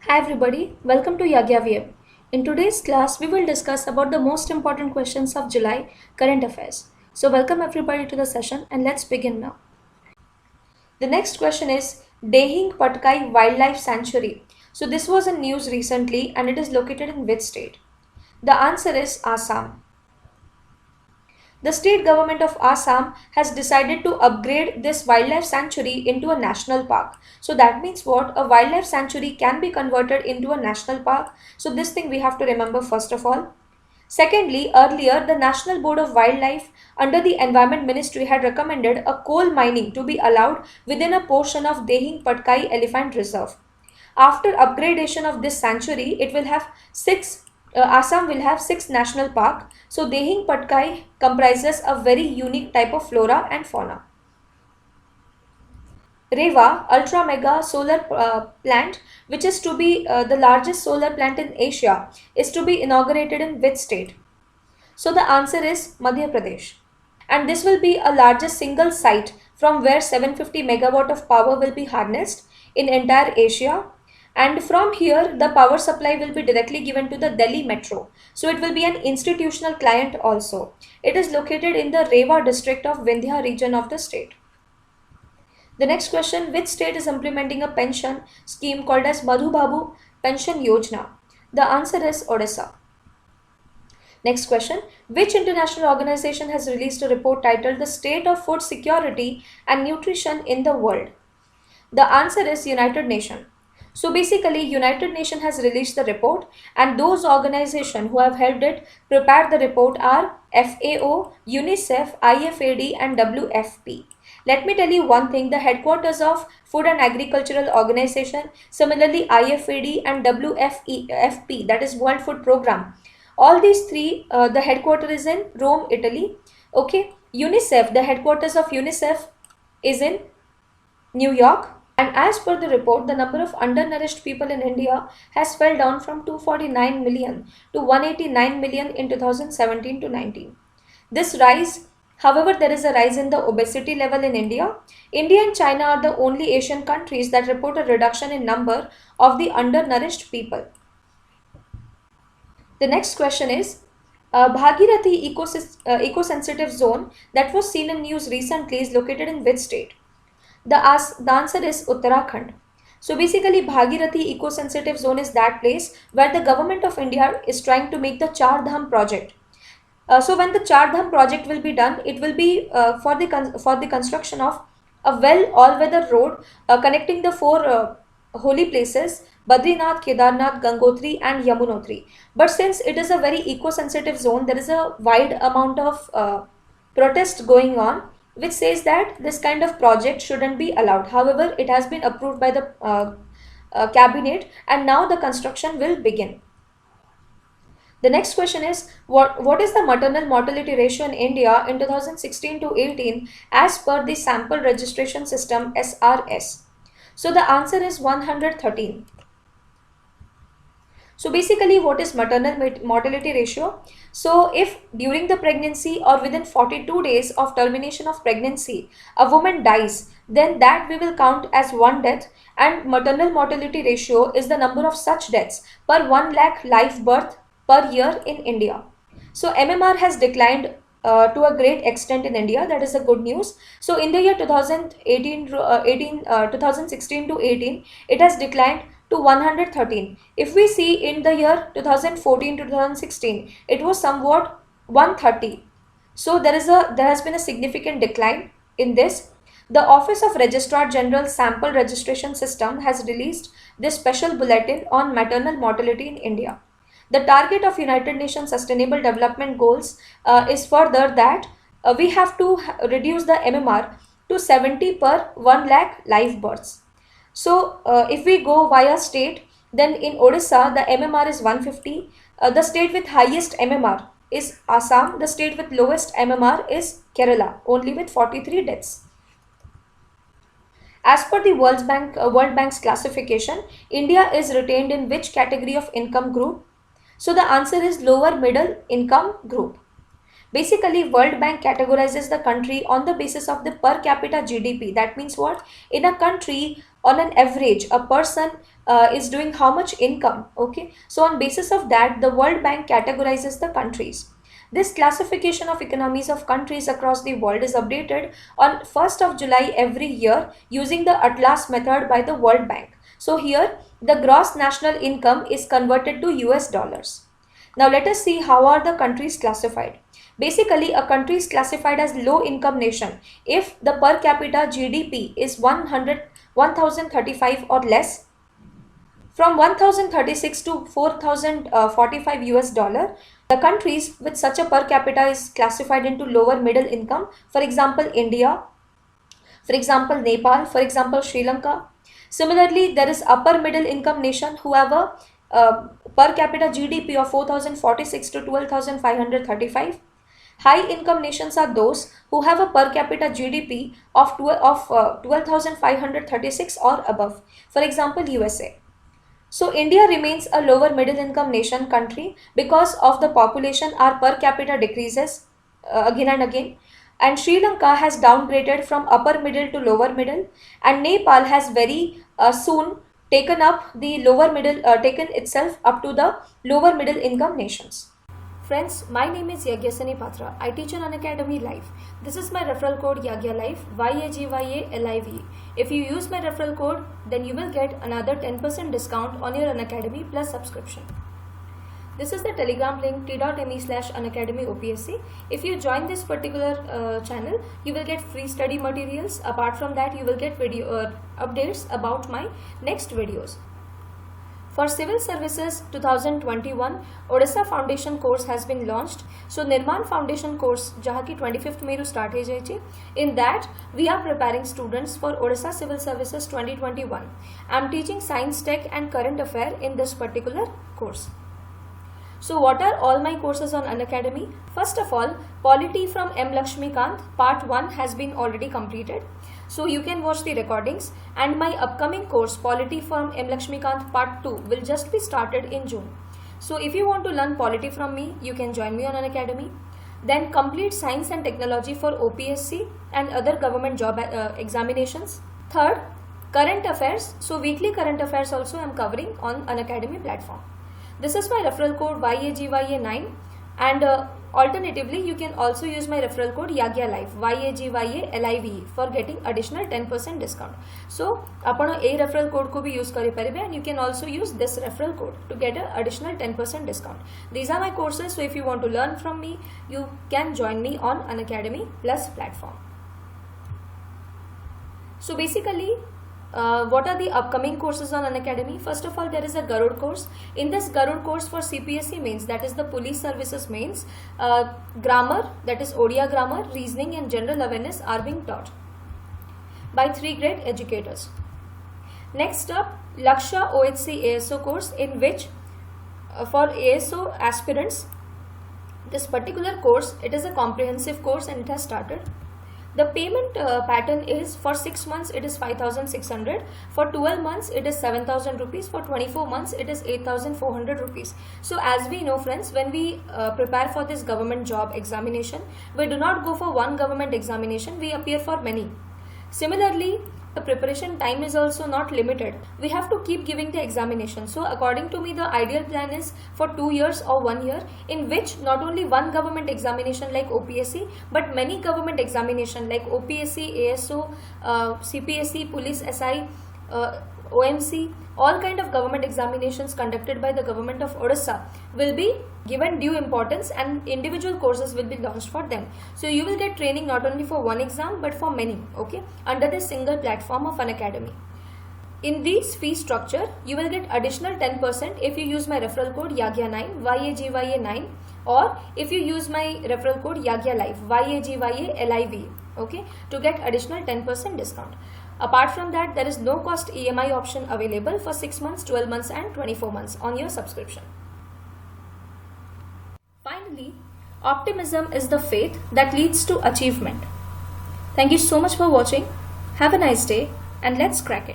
Hi everybody, welcome to Yagya. In today's class, we will discuss about the most important questions of July current affairs. So welcome everybody to the session and let's begin now. The next question is Dehing Patkai Wildlife Sanctuary. So this was in news recently and it is located in which state? The answer is Assam. The state government of Assam has decided to upgrade this wildlife sanctuary into a national park. So that means what? A wildlife sanctuary can be converted into a national park. So this thing we have to remember first of all. Secondly, earlier the National Board of Wildlife under the Environment Ministry had recommended a coal mining to be allowed within a portion of Dehing Patkai Elephant Reserve. After upgradation of this sanctuary, it will have Assam will have six national park. So Dehing Patkai comprises a very unique type of flora and fauna. Reva Ultra Mega Solar Plant, which is to be the largest solar plant in Asia, is to be inaugurated in which state? So the answer is Madhya Pradesh. And this will be a largest single site from where 750 megawatt of power will be harnessed in entire Asia. And from here, the power supply will be directly given to the Delhi Metro. So it will be an institutional client also. It is located in the Rewa district of Vindhya region of the state. The next question, which state is implementing a pension scheme called as Madhu Babu Pension Yojana? The answer is Odisha. Next question, which international organization has released a report titled The State of Food Security and Nutrition in the World? The answer is United Nations. So basically, United Nations has released the report and those organizations who have helped it prepare the report are FAO, UNICEF, IFAD and WFP. Let me tell you one thing, the headquarters of Food and Agricultural Organization, similarly IFAD and WFP, that is World Food Program, all these three, the headquarters is in Rome, Italy. Okay, UNICEF, the headquarters of UNICEF is in New York. And as per the report, the number of undernourished people in India has fell down from 249 million to 189 million in 2017 to 19. This rise, however, there is a rise in the obesity level in India. India and China are the only Asian countries that report a reduction in number of the undernourished people. The next question is Bhagirathi eco-sensitive zone that was seen in news recently is located in which state? The answer is Uttarakhand. So basically Bhagirathi eco-sensitive zone is that place where the government of India is trying to make the Char Dham project. So when the Char Dham project will be done, it will be for the construction of a well all-weather road connecting the four holy places Badrinath, Kedarnath, Gangotri and Yamunotri. But since it is a very eco-sensitive zone, there is a wide amount of protest going on which says that this kind of project shouldn't be allowed. However, it has been approved by the cabinet and now the construction will begin. The next question is what is the maternal mortality ratio in India in 2016 to 18 as per the sample registration system SRS? So the answer is 113. So basically what is maternal mortality ratio? So if during the pregnancy or within 42 days of termination of pregnancy, a woman dies, then that we will count as one death, and maternal mortality ratio is the number of such deaths per 1 lakh live birth per year in India. So MMR has declined to a great extent in India. That is a good news. So in the year 2016 to 18, it has declined to 113. If we see in the year 2014 to 2016, it was somewhat 130. So there has been a significant decline in this. The Office of Registrar General Sample Registration System has released this special bulletin on maternal mortality in India. The target of United Nations Sustainable Development Goals is further that we have to reduce the MMR to 70 per 1 lakh live births. So if we go via state, then in Odisha the MMR is 150. The state with highest MMR is Assam. The state with lowest MMR is Kerala, only with 43 deaths. As per the World Bank's classification, India is retained in which category of income group? So the answer is lower middle income group. Basically, World Bank categorizes the country on the basis of the per capita GDP. That means what? In a country, on an average, a person is doing how much income. Okay, so on basis of that, the World Bank categorizes the countries. This classification of economies of countries across the world is updated on 1st of July every year using the Atlas method by the World Bank. So here the gross national income is converted to US dollars. Now let us see how are the countries classified. Basically, a country is classified as low income nation if the per capita GDP is 1035 or less. From 1036 to 4045 US dollar, the countries with such a per capita is classified into lower middle income. For example, India, for example, Nepal, for example, Sri Lanka. Similarly, there is upper middle income nation who have a per capita GDP of 4046 to 12535. High income nations are those who have a per capita GDP of 12,536 or above. For example, USA. So India remains a lower middle income nation country because of the population, our per capita decreases again and again. And Sri Lanka has downgraded from upper middle to lower middle, and Nepal has very soon taken up the lower middle, taken itself up to the lower middle income nations. Friends, my name is Yagyasani Patra. I teach on Unacademy Live. This is my referral code Yagya Live, YAGYALIVE. If you use my referral code, then you will get another 10% discount on your Unacademy Plus subscription. This is the Telegram link t.me/unacademyopsc. If you join this particular channel, you will get free study materials. Apart from that, you will get video updates about my next videos. For Civil Services 2021, Odisha Foundation course has been launched. So Nirman Foundation course, jaha ki 25th May start hai jaiche. In that, we are preparing students for Odisha Civil Services 2021. I am teaching Science, Tech and Current Affair in this particular course. So what are all my courses on Unacademy? First of all, Polity from M. Lakshmikant part 1 has been already completed. So you can watch the recordings, and my upcoming course Polity from M. Lakshmikant part 2 will just be started in June. So if you want to learn polity from me, you can join me on Unacademy. Then complete Science and Technology for OPSC and other government job examinations. Third, Current Affairs. So weekly current affairs also I am covering on Unacademy platform. This is my referral code YAGYA9, and alternatively you can also use my referral code Yagya Live, YAGYALIVE, for getting additional 10% discount. So आपण a referral code को भी use करी परिबे, and you can also use this referral code to get an additional 10% discount. These are my courses, so if you want to learn from me, you can join me on Unacademy Plus platform. So basically, what are the upcoming courses on Unacademy? First of all, there is a Garud course. In this Garud course for CPSC mains, that is the Police Services mains, grammar, that is Odia grammar, reasoning and general awareness are being taught by 3 great educators. Next up, Laksha OHC ASO course, in which for ASO aspirants, this particular course, it is a comprehensive course and it has started. The payment pattern is for 6 months it is 5,600, for 12 months it is 7,000 rupees, for 24 months it is 8,400 rupees. So as we know friends, when we prepare for this government job examination, we do not go for one government examination, we appear for many. Similarly, the preparation time is also not limited. We have to keep giving the examination. So according to me, the ideal plan is for 2 years or 1 year, in which not only one government examination like OPSC, but many government examination like OPSC, ASO, CPSC, Police SI, OMC, all kind of government examinations conducted by the government of Odisha will be given due importance, and individual courses will be launched for them. So you will get training not only for one exam but for many, okay, under this single platform of Unacademy. In this fee structure, you will get additional 10% if you use my referral code YAGYA9, YAGYA9, or if you use my referral code Yagya Live, YAGYALIVE, okay, to get additional 10% discount. Apart from that, there is no cost EMI option available for 6 months, 12 months and 24 months on your subscription. Finally, optimism is the faith that leads to achievement. Thank you so much for watching. Have a nice day and let's crack it.